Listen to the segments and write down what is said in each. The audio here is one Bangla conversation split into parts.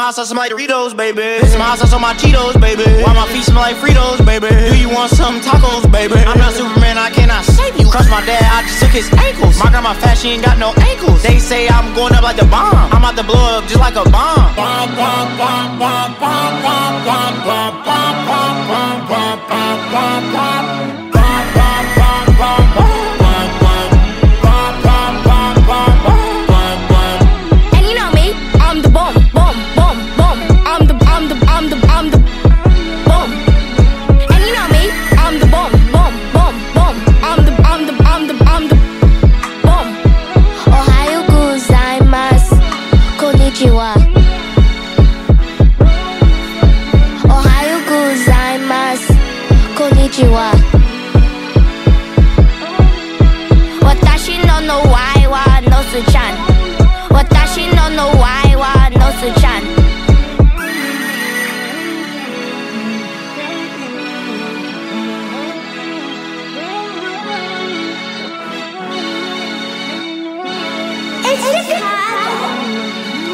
my house, I smell like Doritos, baby. This my house, I smell my Cheetos, baby. Why my feet smell like Fritos, baby? Do you want some tacos, baby? I'm not Superman, I cannot save you. Crush my dad, I just took his ankles. My grandma fat, she ain't got no ankles. They say I'm going up like the bomb. I'm about to blow up just like a bomb. Bomb, bomb, bomb, bomb, bomb, bomb, bomb, bomb, bomb, bomb, bomb, bomb, bomb, bomb, bomb.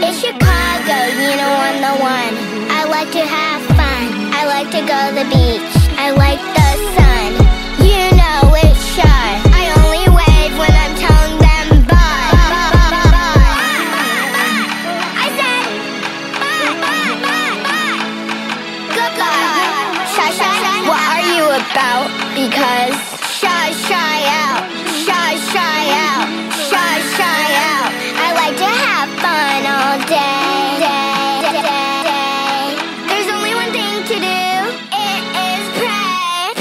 It's Chicago, you know I'm the one. I like to have fun. I like to go to the beach. I like the sun. You know it's shy. I only wave when I'm telling them bye. I said bye, bye, bye, bye. Goodbye. Shy, shy, shy. What are you about? Because shy, shy out. Shy, shy out. Shy, shy out. I like to have fun all day. There's only one thing to do. It is pray.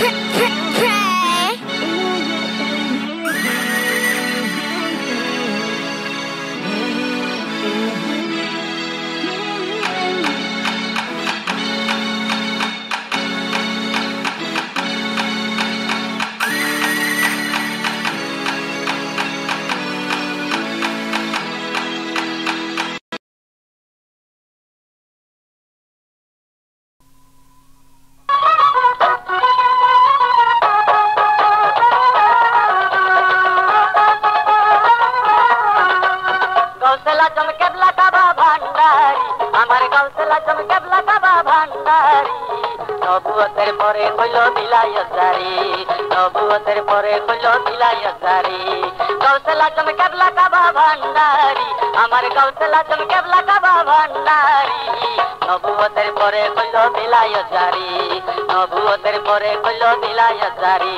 Pray. নবুয়তের পরে হইল বিলায়তজারি নবুয়তের পরে হইল বিলায়তজারি গাউসুল আজম কেবলা কাবা ভান্ডারি আমার গাউসুল আজম কেবলা কাবা ভান্ডারি নবুয়তের পরে হইল বিলায়তজারি নবুয়তের পরে হইল বিলায়তজারি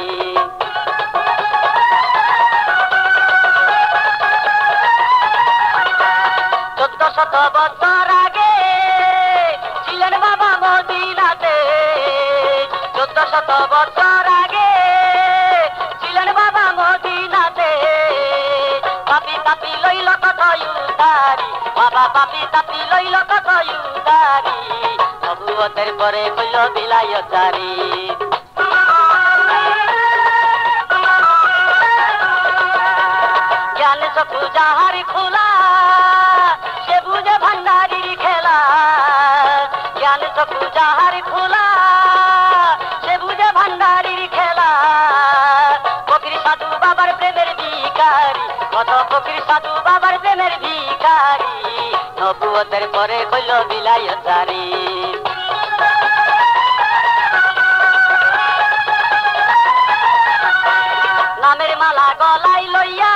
1400 বছর আগে ছিলেন বাবা মদিনাতে 1400 বছর আগে ছিলেন বাবা মদিনাতে পাপি পাপি লইল কত ইউদারি বাবা পাপি পাপি লইল কত ইউদারি নবুয়তের পরে হইল বিলায়তজারি জ্ঞান চক্ষু যাহার খোলা সে বুঝে ভান্ডারির খেলা জ্ঞান চক্ষু যাহার খোলা সে বুঝে ভান্ডারির খেলা ফকির সাধু বাবার প্রেমের ভিখারি কত ফকির সাধু বাবার প্রেমের ভিখারি নবুয়তের পরে হইল বিলায়তজারি নামের মালা গলায় লইয়া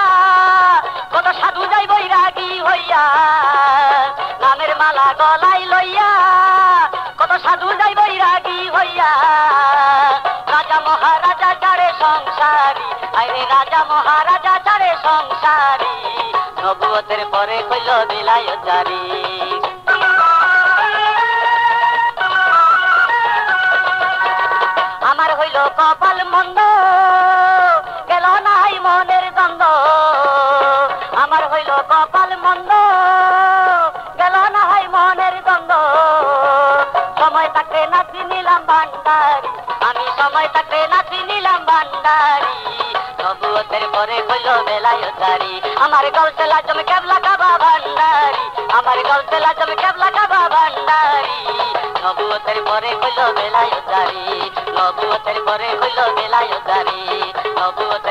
কত সাধু যাই বৈরাগী হইয়া নামের মালা গলায় লইয়া কত সাধু যাই বৈরাগী হইয়া রাজা মহারাজা চারে সংসারী আরে রাজা মহারাজা চারে সংসারী নবুয়তের পরে হইল বিলায়তজারি আমার হইল কপাল মন্দ গেল নাই মনের দ্বন্দ্ব আমার হইল কপাল মন্দ গেল নাই মনের দ্বন্দ্ব সময় থাকতে নাচি নিলাম ভান্ডারি আমি সময় থাকতে নাচি নিলাম ভান্ডারি নবুয়তের পরে হইল বিলায়তজারি আমার গাউসুল আজম কেবলা কাবা ভান্ডারি আমার গাউসুল আজম কেবলা কাবা ভান্ডারি নবুয়তের পরে হইল বিলায়তজারি নবুয়তের পরে হইল বিলায়তজারি নবুয়তের